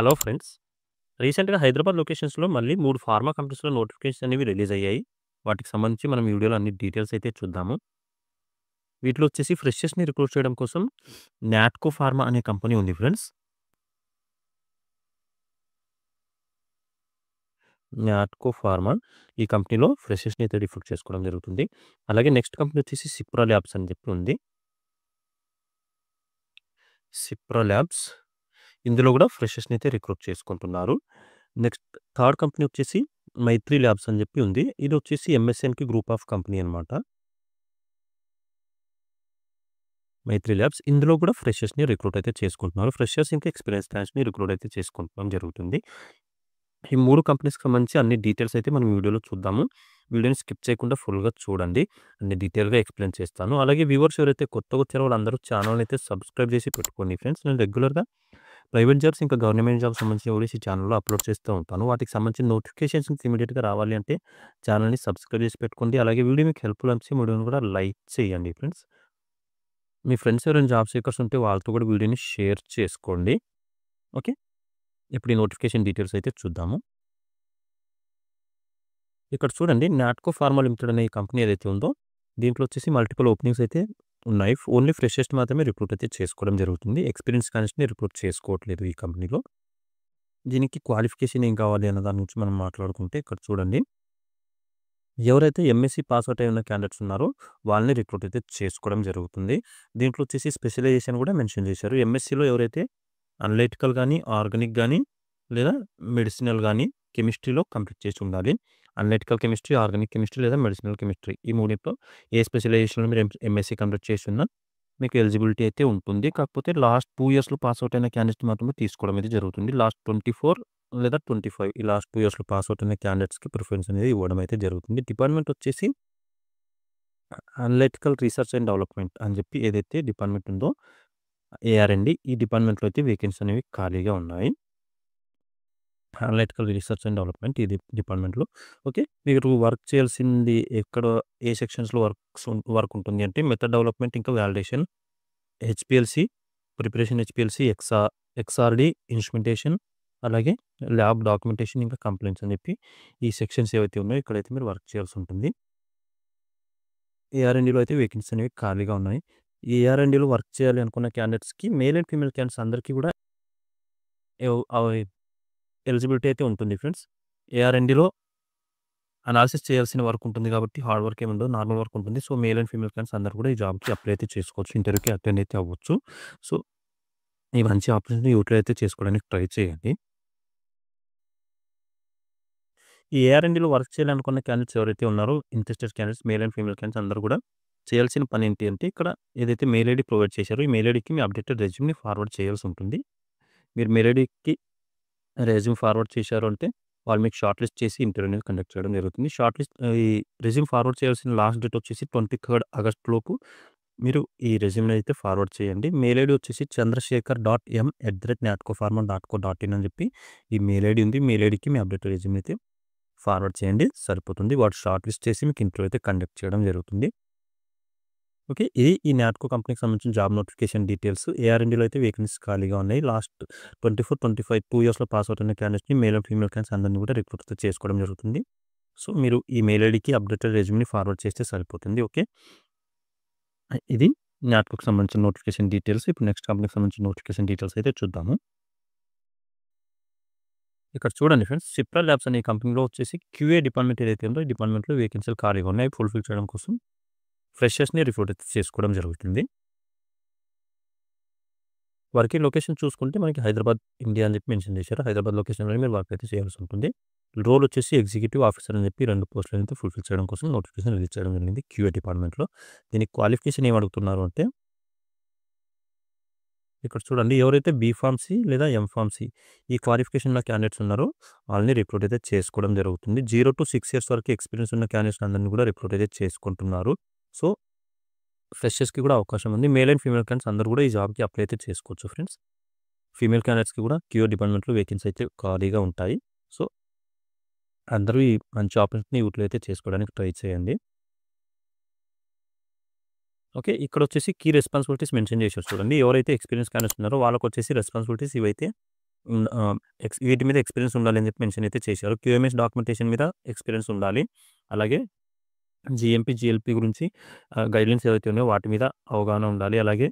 Hello friends. రీసెంట్‌గా హైదరాబాద్ లొకేషన్స్‌లో మళ్ళీ 3 pharma కంపెనీస్‌లో నోటిఫికేషన్స్ అనేవి రిలీజ్ అయ్యాయి. వాటికి సంబంధించి మనం ఈ వీడియోలో అన్ని డీటెయిల్స్ అయితే చూద్దాము. వీటిలో వచ్చేసి ఫ్రెషర్స్‌ని రిక్రూట్ చేయడం కోసం నాట్కో ఫార్మా అనే కంపెనీ ఉంది ఫ్రెండ్స్. నాట్కో ఫార్మా ఈ కంపెనీలో ఫ్రెషర్స్‌ని అయితే రిక్రూట్ చేసుకోవడం జరుగుతుంది. అలాగే నెక్స్ట్ కంపెనీ వచ్చేసి సిప్రా ల్యాబ్స్ అని చెప్పి ఉంది. సిప్రా ల్యాబ్స్ ఇందులో కూడా ఫ్రెషర్స్‌ని అయితే రిక్రూట్ చేసుకుంటున్నారు. నెక్స్ట్ థర్డ్ కంపెనీ వచ్చేసి మైత్రి ల్యాబ్స్ అని చెప్పి ఉంది. ఇది వచ్చేసి ఎంఎస్ఎన్‌కి గ్రూప్ ఆఫ్ కంపెనీ అనమాట. మైత్రి ల్యాబ్స్ ఇందులో కూడా ఫ్రెషర్స్‌ని రిక్రూట్ అయితే చేసుకుంటున్నారు. ఫ్రెషర్స్ ఇంకా ఎక్స్‌పీరియన్స్ క్యాండిడేట్స్‌ని రిక్రూట్ అయితే చేసుకుంటం జరుగుతుంది. ఈ 3 కంపెనీస్‌కి సంబంధించి అన్ని డీటెయిల్స్ అయితే మనం వీడియోలో చూద్దాము. వీడియోని స్కిప్ చేయకుండా ఫుల్‌గా చూడండి. అన్ని డీటెయిల్‌గా ఎక్స్‌ప్లెయిన్ చేస్తాను. అలాగే వ్యూవర్స్ ఎవరైతే కొత్తగా వచ్చారో వాళ్ళందరూ ఛానెల్‌ని అయితే సబ్స్క్రైబ్ చేసి పెట్టుకోండి ఫ్రెండ్స్. నేను రెగ్యులర్‌గా ప్రైవేట్ జాబ్స్ ఇంకా గవర్నమెంట్ జాబ్స్ సంబంధించిన వీడియోస్ ఈ ఛానెల్‌లో అప్లోడ్ చేస్తూ ఉంటాను. వాటికి సంబంధించిన నోటిఫికేషన్స్ ఇమ్మీడియేట్‌గా రావాలి అంటే ఛానెల్‌ని సబ్స్క్రైబ్ చేసి పెట్టుకోండి. అలాగే వీడియో మీకు హెల్ప్‌ఫుల్ అనిపిస్తే వీడియోని కూడా లైక్ చేయండి ఫ్రెండ్స్. మీ ఫ్రెండ్స్ ఎవరైనా జాబ్ సీకర్స్ ఉంటే వాళ్ళతో కూడా వీడియోని షేర్ చేసుకోండి. ఓకే. ఇప్పుడు ఈ నోటిఫికేషన్ డీటెయిల్స్ అయితే చూద్దాము. ఇక్కడ చూడండి నాట్కో ఫార్మా లిమిటెడ్ అనే ఈ కంపెనీ ఏదైతే ఉందో దీంట్లో వచ్చేసి మల్టిపుల్ ఓపెనింగ్స్ అయితే ఉన్నాయి. ఓన్లీ ఫ్రెషర్స్ మాత్రమే రిక్రూట్ అయితే చేసుకోవడం జరుగుతుంది. ఎక్స్పీరియన్స్ క్యాండిడేట్స్‌ని రిక్రూట్ చేసుకోవట్లేదు ఈ కంపెనీలో. దీనికి క్వాలిఫికేషన్ ఏం కావాలి అన్న దాని గురించి మనం మాట్లాడుకుంటే ఇక్కడ చూడండి. ఎవరైతే ఎంఎస్సీ పాస్ అవుట్ అయి ఉన్న క్యాండిడేట్స్ ఉన్నారో వాళ్ళని రిక్రూట్ అయితే చేసుకోవడం జరుగుతుంది. దీంట్లో వచ్చేసి స్పెషలైజేషన్ కూడా మెన్షన్ చేశారు. ఎంఎస్సీలో ఎవరైతే అనలిటికల్ గానీ, ఆర్గానిక్ గానీ, లేదా మెడిసినల్ గానీ, కెమిస్ట్రీలో కంప్లీట్ చేసి ఉండాలి. అనలిటికల్ కెమిస్ట్రీ, ఆర్గానిక్ కెమిస్ట్రీ లేదా మెడిసినల్ కెమిస్ట్రీ ఈ మూడిట్లో ఏ స్పెషలైజేషన్‌లో మీరు ఎంఎస్సీ కంప్లీట్ చేసున్నా మీకు ఎలిజిబిలిటీ అయితే ఉంటుంది. కాకపోతే లాస్ట్ 2 ఇయర్స్‌లో పాస్ అవుట్ అయిన క్యాండిడేట్స్ మాత్రమే తీసుకోవడం అయితే జరుగుతుంది. లాస్ట్ 24 లేదా 25 ఈ లాస్ట్ 2 ఇయర్స్‌లో పాస్ అవుట్ అయిన క్యాండిడేట్స్‌కి ప్రిఫరెన్స్ అనేది ఇవ్వడం అయితే జరుగుతుంది. డిపార్ట్మెంట్ వచ్చేసి అనలిటికల్ రీసెర్చ్ అండ్ డెవలప్‌మెంట్ అని చెప్పి ఏదైతే డిపార్ట్మెంట్ ఉందో ఏఆర్&డి ఈ డిపార్ట్మెంట్‌లో అయితే వేకెన్సీస్ అనేవి ఖాళీగా ఉన్నాయి. అనలిటికల్ రీసెర్చ్ అండ్ డెవలప్‌మెంట్ ఈ డిపార్ట్మెంట్‌లో. ఓకే. మీరు వర్క్ చేయాల్సింది ఎక్కడ ఏ సెక్షన్స్‌లో వర్క్ ఉంటుంది అంటే మెథడ్ డెవలప్‌మెంట్ ఇంకా వాలిడేషన్, హెచ్‌పీఎల్‌సీ, ప్రిపరేషన్ హెచ్‌పీఎల్‌సీ, ఎక్స్ఆర్‌డి, ఇన్స్ట్రుమెంటేషన్ అలాగే ల్యాబ్ డాక్యుమెంటేషన్ ఇంకా కంప్లెయింట్స్ అని చెప్పి ఈ సెక్షన్స్ ఏవైతే ఉన్నాయో ఇక్కడైతే మీరు వర్క్ చేయాల్సి ఉంటుంది. ఏఆర్&డిలో అయితే వేకెన్సీస్ అనేవి ఖాళీగా ఉన్నాయి. ఈ ఏఆర్&డిలో వర్క్ చేయాలి అనుకున్న క్యాండిడేట్స్‌కి మేల్ అండ్ ఫీమేల్ క్యాండిడేట్స్ అందరికీ కూడా ఎలిజిబిలిటీ అయితే ఉంటుంది ఫ్రెండ్స్. ఏఆర్&డిలో అనాలిసిస్ చేయాల్సిన వర్క్ ఉంటుంది కాబట్టి హార్డ్ వర్క్ ఏమి ఉండదు. నార్మల్ వర్క్ ఉంటుంది. So, male and female candidates అందరూ కూడా ఈ జాబ్‌కి అప్లై అయితే చేసుకోవచ్చు. ఇంటర్వ్యూకి అటెండ్ అయితే అవ్వచ్చు. సో, ఈ మంచి ఆపర్చునిటీని యూటిలైజ్ అయితే చేసుకోవడానికి ట్రై చేయండి. ఈ ఏఆర్&డిలో వర్క్ చేయాలనుకున్న క్యాండిడేట్స్ ఎవరైతే ఉన్నారో interested candidates male and female candidates అందరూ కూడా చేయాల్సిన పని ఏంటి అంటే ఇక్కడ ఏదైతే మెయిల్ ఐడీ ప్రొవైడ్ చేశారో ఈ మెయిల్ ఐడీకి మీ అప్డేటెడ్ రెజ్యూమ్‌ని ఫార్వర్డ్ చేయాల్సి ఉంటుంది. మీరు మెయిల్ ఐడీకి రెజ్యూమ్ ఫార్వర్డ్ చేశారు అంటే వాళ్ళు మీకు షార్ట్ లిస్ట్ చేసి ఇంటర్వ్యూ అనేది కండక్ట్ చేయడం జరుగుతుంది. షార్ట్ లిస్ట్ ఈ రెజ్యూమ్ ఫార్వర్డ్ చేయాల్సిన లాస్ట్ డేట్ వచ్చేసి 23 ఆగస్ట్ లోపు మీరు ఈ రెజ్యూమ్‌ని అయితే ఫార్వర్డ్ చేయండి. మెయిల్ ఐడీ వచ్చేసి chandrasekhar.m@natcofarma.co.in అని చెప్పి ఈ మెయిల్ ఐడీ ఉంది. మెయిల్ ఐడీకి మీ అప్డేటెడ్ రెజ్యూమ్ అయితే ఫార్వర్డ్ చేయండి సరిపోతుంది. వాడు షార్ట్ లిస్ట్ చేసి మీకు ఇంటర్వ్యూ అయితే కండక్ట్ చేయడం జరుగుతుంది. ఓకే. ఇది ఈ నాట్కో కంపెనీకి సంబంధించిన జాబ్ నోటిఫికేషన్ డీటెయిల్స్. ఏఆర్&డిలో అయితే వేకెన్సీస్ ఖాళీగా ఉన్నాయి. లాస్ట్ 24, 25 2 ఇయర్స్‌లో పాస్ అవుట్ అయిన క్యాండిడేట్స్‌ని మేల్ అండ్ ఫీమేల్ క్యాండిడేట్స్ అందరిని కూడా రిక్రూట్ అయితే చేసుకోవడం జరుగుతుంది. సో, మీరు ఈ మెయిల్ ఐడీకి అప్డేటెడ్ రెజ్యూమ్‌ని ఫార్వర్డ్ చేస్తే సరిపోతుంది. ఓకే. ఇది నాట్కోకి సంబంధించిన నోటిఫికేషన్ డీటెయిల్స్. ఇప్పుడు నెక్స్ట్ కంపెనీకి సంబంధించిన నోటిఫికేషన్ డీటెయిల్స్ అయితే చూద్దాము. ఇక్కడ చూడండి ఫ్రెండ్స్. సిప్రా ల్యాబ్స్ అనే కంపెనీలో వచ్చేసి క్యూఏ డిపార్ట్మెంట్ ఏదైతే ఉందో ఈ డిపార్ట్మెంట్‌లో వేకెన్సీలు ఖాళీగా ఉన్నాయి. ఫుల్‌ఫిల్ చేయడం కోసం ఫ్రెషర్స్‌ని రిక్రూట్ అయితే చేసుకోవడం జరుగుతుంది. వర్కింగ్ లొకేషన్ చూసుకుంటే మనకి హైదరాబాద్, ఇండియా అని చెప్పి మెన్షన్ చేశారు. హైదరాబాద్ లొకేషన్‌లోనే మీరు వర్క్ అయితే చేయాల్సి ఉంటుంది. రోల్ వచ్చేసి ఎగ్జిక్యూటివ్ ఆఫీసర్ అని చెప్పి 2 పోస్టులను అయితే ఫుల్‌ఫిల్ చేయడం కోసం నోటిఫికేషన్ రిలీజ్ చేయడం జరిగింది క్యూఏ డిపార్ట్మెంట్‌లో. దీనికి క్వాలిఫికేషన్ ఏమి అడుగుతున్నారు అంటే ఇక్కడ చూడండి ఎవరైతే బీఫార్మసీ లేదా ఎంఫార్మసీ ఈ క్వాలిఫికేషన్ ఉన్న క్యాండిడేట్స్ ఉన్నారో వాళ్ళని రిక్రూట్ అయితే చేసుకోవడం జరుగుతుంది. 0-6 ఇయర్స్ వరకు ఎక్స్పీరియన్స్ ఉన్న క్యాండిడేట్స్ అందరిని కూడా రిక్రూట్ అయితే చేసుకుంటున్నారు. సో, ఫ్రెషర్స్‌కి కూడా అవకాశం ఉంది. మేల్ అండ్ ఫీమేల్ క్యాండిడేట్స్ అందరూ కూడా ఈ జాబ్‌కి అప్లై అయితే చేసుకోవచ్చు ఫ్రెండ్స్. ఫీమేల్ క్యాండిడేట్స్‌కి కూడా క్యూఏ డిపార్ట్మెంట్‌లో వేకెన్సీ అయితే ఖాళీగా ఉంటాయి. సో, అందరూ ఈ మంచి ఆపర్చునిటీని యూటిలైజ్ అయితే చేసుకోవడానికి ట్రై చేయండి. ఓకే. ఇక్కడొచ్చేసి కీ రెస్పాన్సిబిలిటీస్ మెన్షన్ చేశారు చూడండి. ఎవరైతే ఎక్స్పీరియన్స్ క్యాండిడేట్స్ ఉన్నారో వాళ్ళకొచ్చేసి రెస్పాన్సిబిలిటీస్ ఇవైతే వీటి మీద ఎక్స్‌పీరియన్స్ ఉండాలి అని చెప్పి మెన్షన్ అయితే చేశారు. క్యూఎంఎస్ డాక్యుమెంటేషన్ మీద ఎక్స్‌పీరియన్స్ ఉండాలి. అలాగే జీఎంపీ, జీఎల్పీ గురించి గైడ్‌లైన్స్ ఏవైతే ఉన్నాయో వాటి మీద అవగాహన ఉండాలి. అలాగే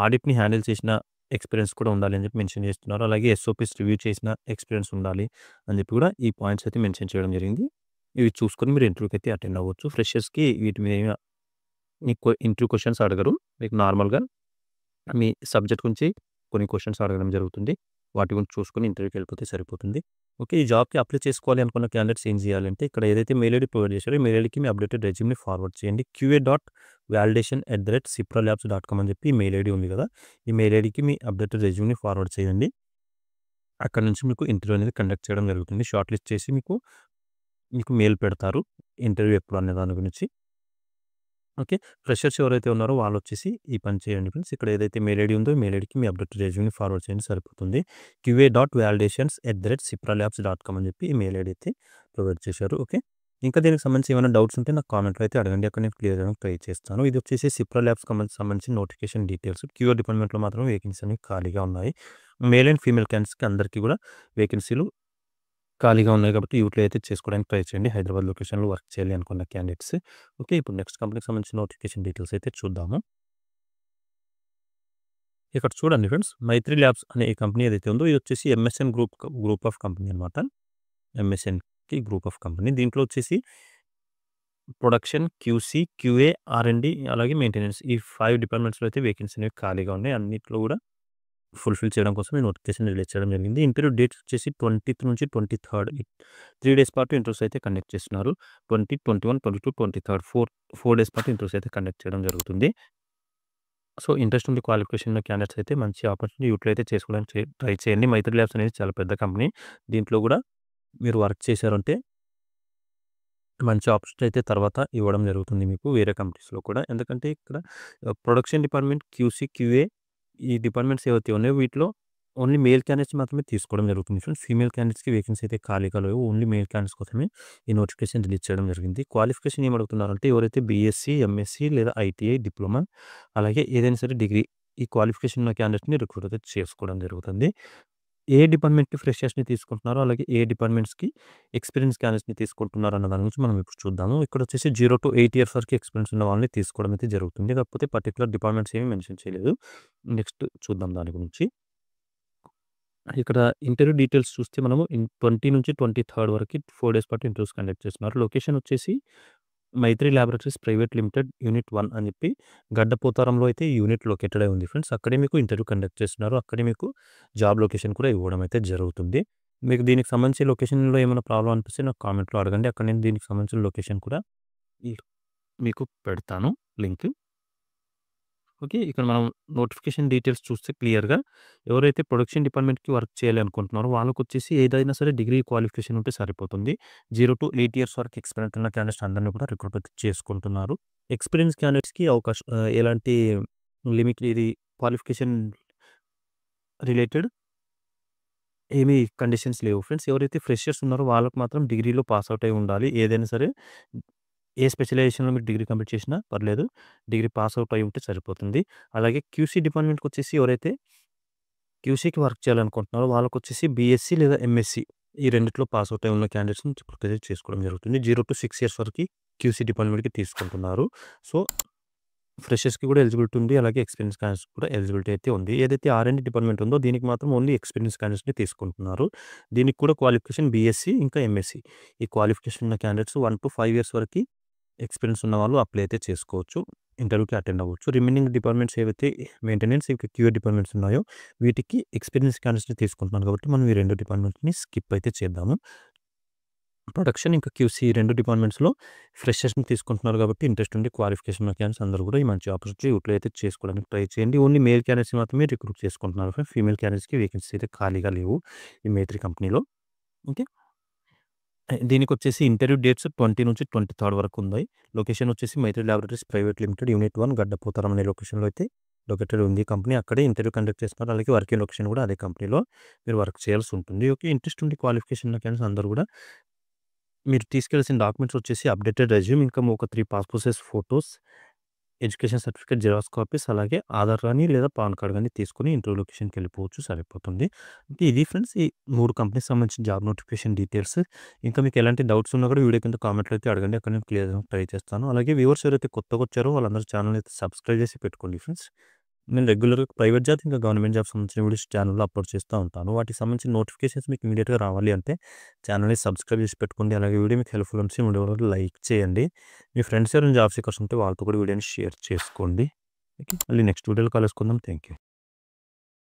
ఆడిట్‌ని హ్యాండిల్ చేసిన ఎక్స్‌పీరియన్స్ కూడా ఉండాలి అని చెప్పి మెన్షన్ చేస్తున్నారు. అలాగే ఎస్ఓపీస్ రివ్యూ చేసిన ఎక్స్‌పీరియన్స్ ఉండాలి అని చెప్పి కూడా ఈ పాయింట్స్ అయితే మెన్షన్ చేయడం జరిగింది. ఇవి చూసుకొని మీరు ఇంటర్వ్యూకి అయితే అటెండ్ అవ్వచ్చు. ఫ్రెషర్స్‌కి వీటి మీద మీకు ఇంటర్వ్యూ క్వెషన్స్ అడగరు. మీకు నార్మల్‌గా మీ సబ్జెక్ట్ గురించి కొన్ని క్వెషన్స్ అడగడం జరుగుతుంది. వాటి గురించి చూసుకొని ఇంటర్వ్యూకి వెళ్ళిపోతే సరిపోతుంది. ఓకే. ఈ జాబ్‌కి అప్లై చేసుకోవాలి అనుకున్న క్యాండిడేట్స్ ఏం చేయాలంటే ఇక్కడ ఏదైతే మెయిల్ ఐడీ ప్రొవైడ్ చేశారో ఈ మెయిల్ ఐడీకి మీ అప్డేటెడ్ రెజ్యూమ్‌ని ఫార్వర్డ్ చేయండి. qa.validation@cipralabs.com అని చెప్పి ఈ మెయిల్ ఐడీ ఉంది కదా! ఈ మెయిల్ ఐడీకి మీ అప్డేటెడ్ రెజ్యూమ్‌ని ఫార్వర్డ్ చేయండి. అక్కడి నుంచి మీకు ఇంటర్వ్యూ అనేది కండక్ట్ చేయడం జరుగుతుంది. షార్ట్ లిస్ట్ చేసి మీకు మెయిల్ పెడతారు. ఇంటర్వ్యూ ఎప్పుడు అనే దాని గురించి. ఓకే. ఫ్రెషర్స్ ఎవరైతే ఉన్నారో వాళ్ళొచ్చేసి ఈ పని చేయండి ఫ్రెండ్స్. ఇక్కడ ఏదైతే మెయిల్ ఐడీ ఉందో ఈ మెయిల్ ఐడీకి మీ అప్డేటెడ్ రెజ్యూమ్‌ని ఫార్వర్డ్ చేయండి సరిపోతుంది. qa.validations@cipralabs.com అని చెప్పి ఈ మెయిల్ ఐడీ అయితే ప్రొవైడ్ చేశారు. ఓకే. ఇంకా దీనికి సంబంధించి ఏమైనా డౌట్స్ ఉంటే నాకు కామెంట్‌లో అయితే అడగండి. అక్కడ నేను క్లియర్ చేయడానికి ట్రై చేస్తాను. ఇది వచ్చేసి సిప్రా ల్యాబ్స్‌కి సంబంధించిన నోటిఫికేషన్ డీటెయిల్స్. క్యూఆర్ డిపార్ట్మెంట్‌లో మాత్రం వేకెన్సీ అనేవి ఖాళీగా ఉన్నాయి. మేల్ అండ్ ఫీమేల్ క్యాండిడేట్స్‌కి అందరికీ కూడా వేకెన్సీలు ఖాళీగా ఉన్నాయి కాబట్టి యూటిలైజ్ అయితే చేసుకోవడానికి ట్రై చేయండి. హైదరాబాద్ లొకేషన్‌లో వర్క్ చేయాలి అనుకున్న క్యాండిడేట్స్. ఓకే. ఇప్పుడు నెక్స్ట్ కంపెనీకి సంబంధించిన నోటిఫికేషన్ డీటెయిల్స్ అయితే చూద్దాము. ఇక్కడ చూడండి ఫ్రెండ్స్. మైత్రి ల్యాబ్స్ అనే ఈ కంపెనీ ఏదైతే ఉందో ఇది వచ్చేసి ఎంఎస్ఎన్ గ్రూప్ ఆఫ్ కంపెనీ అనమాట. ఎంఎస్ఎన్‌కి గ్రూప్ ఆఫ్ కంపెనీ. దీంట్లో వచ్చేసి ప్రొడక్షన్, క్యూసీ, క్యూఏ, ఆర్&డి అలాగే మెయింటెనెన్స్ ఈ 5 డిపార్ట్మెంట్స్‌లో అయితే వేకెన్సీ అనేవి ఖాళీగా ఉన్నాయి. అన్నిట్లో కూడా ఫుల్‌ఫిల్ చేయడం కోసం ఈ నోటిఫికేషన్ రిలీజ్ చేయడం జరిగింది. ఇంటర్వ్యూ డేట్స్ వచ్చేసి 20థ్ నుంచి 23థర్డ్ 3 డేస్ పాటు ఇంటర్వ్యూస్ అయితే కండక్ట్ చేస్తున్నారు. 20, 21, 22, 23థర్డ్ 4 డేస్ పాటు ఇంటర్వ్యూస్ అయితే కండక్ట్ చేయడం జరుగుతుంది. సో, ఇంట్రెస్ట్ ఉండి క్వాలిఫికేషన్ ఉన్న క్యాండిడేట్స్ అయితే మంచి ఆపర్చునిటీ యూటిలైజ్ అయితే చేసుకోవడానికి ట్రై చేయండి. మైత్రి ల్యాబ్స్ అనేది చాలా పెద్ద కంపెనీ. దీంట్లో కూడా మీరు వర్క్ చేశారంటే మంచి ఆపర్చునిటీ అయితే తర్వాత ఇవ్వడం జరుగుతుంది మీకు వేరే కంపెనీస్‌లో కూడా. ఎందుకంటే ఇక్కడ ప్రొడక్షన్ డిపార్ట్మెంట్, క్యూసీ, క్యూఏ ఈ డిపార్ట్మెంట్స్ ఏవైతే ఉన్నాయో వీటిలో ఓన్లీ మేల్ క్యాండిడేట్స్ మాత్రమే తీసుకోవడం జరుగుతుంది ఫ్రెండ్స్. ఫీమేల్ క్యాండిడేట్స్‌కి వేకెన్సీ అయితే ఖాళీగా లేవు. ఓన్లీ మేల్ క్యాండిడేట్స్ కోసమే ఈ నోటిఫికేషన్ రిలీజ్ చేయడం జరిగింది. క్వాలిఫికేషన్ ఏమి అడుగుతున్నారంటే ఎవరైతే బీఎస్సీ, ఎంఎస్సీ లేదా ఐటీఐ, డిప్లొమా అలాగే ఏదైనా సరే డిగ్రీ ఈ క్వాలిఫికేషన్ ఉన్న క్యాండిడేట్స్‌ని రిక్రూట్ అయితే చేసుకోవడం జరుగుతుంది. ఏ డిపార్ట్మెంట్‌కి ఫ్రెషర్స్‌ని తీసుకుంటున్నారో, అలాగే ఏ డిపార్ట్మెంట్స్‌కి ఎక్స్‌పీరియన్స్ క్యాండిడేట్స్‌ని తీసుకుంటున్నారు అన్న దాని గురించి మనం ఇప్పుడు చూద్దాము. ఇక్కడ వచ్చేసి 0-8 ఇయర్స్ వరకు ఎక్స్‌పీరియన్స్ ఉన్న వాళ్ళని తీసుకోవడం అయితే జరుగుతుంది. కాకపోతే పర్టిక్యులర్ డిపార్ట్మెంట్స్ ఏమి మెన్షన్ చేయలేదు. నెక్స్ట్ చూద్దాం దాని గురించి. ఇక్కడ ఇంటర్వ్యూ డీటెయిల్స్ చూస్తే మనము 20 నుంచి 23 వరకు 4 డేస్ పాటు ఇంటర్వ్యూస్ కండక్ట్ చేస్తున్నారు. లొకేషన్ వచ్చేసి Maitri laboratories private limited unit 1 అని చెప్పి గడ్డపోతారంలో అయితే ఈ యూనిట్ లొకేటెడ్ అయి ఉంది ఫ్రెండ్స్. అక్కడే మీకు ఇంటర్వ్యూ కండక్ట్ చేస్తున్నారు. అక్కడే మీకు జాబ్ లొకేషన్ కూడా ఇవ్వడం అయితే జరుగుతుంది. మీకు దీనికి సంబంధించి లొకేషన్‌లో ఏమైనా ప్రాబ్లమ్ అనిపిస్తే నాకు కామెంట్‌లో అడగండి. అక్కడ నేను దీనికి సంబంధించిన లొకేషన్ కూడా ఈ మీకు పెడతాను లింక్. ఓకే. ఇక్కడ మనం నోటిఫికేషన్ డీటెయిల్స్ చూస్తే క్లియర్‌గా ఎవరైతే ప్రొడక్షన్ డిపార్ట్మెంట్‌కి వర్క్ చేయాలి అనుకుంటున్నారో వాళ్ళకొచ్చేసి ఏదైనా సరే డిగ్రీ క్వాలిఫికేషన్ ఉంటే సరిపోతుంది. 0-8 ఇయర్స్ వరకు ఎక్స్‌పీరియన్స్ ఉన్న క్యాండిడేట్స్ అందరిని కూడా రిక్రూట్ అయితే చేసుకుంటున్నారు. ఎక్స్‌పీరియన్స్ క్యాండిడేట్స్‌కి ఎలాంటి లిమిట్ ఇది క్వాలిఫికేషన్ రిలేటెడ్ ఏమీ కండిషన్స్ లేవు ఫ్రెండ్స్. ఎవరైతే ఫ్రెషర్స్ ఉన్నారో వాళ్ళకి మాత్రం డిగ్రీలో పాస్ ఔట్ అయి ఉండాలి. ఏదైనా సరే ఏ స్పెషలైజేషన్‌లో మీరు డిగ్రీ కంప్లీట్ చేసినా పర్లేదు. డిగ్రీ పాస్ ఔట్ అయి ఉంటే సరిపోతుంది. అలాగే క్యూసీ డిపార్ట్మెంట్‌కొచ్చేసి ఎవరైతే క్యూసీకి వర్క్ చేయాలనుకుంటున్నారో వాళ్ళకొచ్చేసి బీఎస్సీ లేదా ఎంఎస్సీ ఈ రెండిట్లో పాస్ ఔట్ అయి ఉన్న క్యాండిడేట్స్‌ని రిక్రూట్ చేసుకోవడం జరుగుతుంది. 0-6 ఇయర్స్ వరకి క్యూసీ డిపార్ట్మెంట్‌కి తీసుకుంటున్నారు. సో, ఫ్రెషర్స్‌కి కూడా ఎలిజిబిలిటీ ఉంది. అలాగే ఎక్స్‌పీరియన్స్ క్యాండిడేట్స్‌కి కూడా ఎలిజిబిలిటీ అయితే ఉంది. ఏదైతే ఆర్&డి డిపార్ట్మెంట్ ఉందో దీనికి మాత్రం ఓన్లీ ఎక్స్‌పీరియన్స్ క్యాండిడేట్స్‌ని తీసుకుంటున్నారు. దీనికి కూడా క్వాలిఫికేషన్ బీఎస్సీ ఇంకా ఎంఎస్సీ. ఈ క్వాలిఫికేషన్ ఉన్న క్యాండిడేట్స్ 1-5 ఇయర్స్ వరకి ఎక్స్‌పీరియన్స్ ఉన్నవాళ్ళు అప్లై అయితే చేసుకోవచ్చు. ఇంటర్వ్యూకి అటెండ్ అవ్వచ్చు. రిమైనింగ్ డిపార్ట్మెంట్స్ ఏవైతే మెయింటెనెన్స్ ఇంకా క్యూఏ డిపార్ట్మెంట్స్ ఉన్నాయో వీటికి ఎక్స్‌పీరియన్స్ క్యాండిడేట్స్‌ని తీసుకుంటున్నారు కాబట్టి మనం ఈ 2 డిపార్ట్మెంట్‌ని స్కిప్ అయితే చేద్దాము. ప్రొడక్షన్ ఇంకా క్యూసీ 2 డిపార్ట్మెంట్స్‌లో ఫ్రెషర్స్‌ని తీసుకుంటున్నారు కాబట్టి ఇంట్రెస్ట్ ఉండి క్వాలిఫికేషన్ ఉన్న క్యాండిడేట్స్ అందరూ కూడా ఈ మంచి ఆపర్చునిటీ యూటిలైజ్ అయితే చేసుకోవడానికి ట్రై చేయండి. ఓన్లీ మేల్ క్యాండిడేట్స్‌ని మాత్రమే రిక్రూట్ చేసుకుంటున్నారు. ఫీమేల్ క్యాండిడేట్స్‌కి వేకెన్సీ అయితే ఖాళీగా లేవు ఈ మైత్రి కంపెనీలో. ఓకే. దీనికొచ్చేసి ఇంటర్వ్యూ డేట్స్ 20-23 వరకు ఉన్నాయి. లొకేషన్ వచ్చేసి Maitri laboratories private limited unit 1 Gaddapotharam అనే లొకేషన్‌లో అయితే లొకేటెడ్ ఉంది కంపెనీ. అక్కడే ఇంటర్వ్యూ కండక్ట్ చేస్తున్నారు. అలాగే వర్కింగ్ లొకేషన్ కూడా అదే కంపెనీలో మీరు వర్క్ చేయాల్సి ఉంటుంది. ఓకే. ఇంట్రెస్ట్ ఉండి క్వాలిఫికేషన్ ఉన్న క్యాండిడేట్స్ అందరూ కూడా మీరు తీసుకెళ్లాల్సిన డాక్యుమెంట్స్ వచ్చేసి అప్డేటెడ్ రెజ్యూమ్ ఇంకా ఒక 3 passport size photos education certificate xerox copies అలాగే ఆధార్ గానీ లేదా పాన్ కార్డ్ గానీ తీసుకొని ఇంటర్వ్యూ లొకేషన్‌కి వెళ్ళిపోవచ్చు సరిపోతుంది. ఇది ఫ్రెండ్స్ ఈ 3 కంపెనీస్ సంబంధించిన జాబ్ నోటిఫికేషన్ డీటెయిల్స్. ఇంకా మీకు ఎలాంటి డౌట్స్ ఉన్నా కూడా వీడియో కింద కామెంట్‌లో అయితే అడగండి. అక్కడ నేను క్లియర్ చేయడానికి ట్రై చేస్తాను. అలాగే వ్యూవర్స్ ఎవరైతే కొత్తగా వచ్చారో వాళ్ళందరూ ఛానెల్‌ని అయితే సబ్స్క్రైబ్ చేసి పెట్టుకోండి ఫ్రెండ్స్. నేను రెగ్యులర్‌గా ప్రైవేట్ జాబ్ ఇంకా గవర్నమెంట్ జాబ్ సంబంధించిన వీడియోస్ ఛానెల్‌లో అప్లోడ్ చేస్తూ ఉంటాను. వాటికి సంబంధించిన నోటిఫికేషన్స్ మీకు ఇమ్మీడియేట్‌గా రావాలి అంటే ఛానెల్‌ని సబ్స్క్రైబ్ చేసి పెట్టుకోండి. అలాగే వీడియో మీకు హెల్ప్‌ఫుల్ అనిపిస్తే వీడియో లైక్ చేయండి. మీ ఫ్రెండ్స్ ఎవరైనా జాబ్ సీకర్స్ ఉంటే వాళ్ళతో కూడా వీడియోని షేర్ చేసుకోండి. ఓకే. మళ్ళీ నెక్స్ట్ వీడియోలో కలుసుకుందాం. Thank you.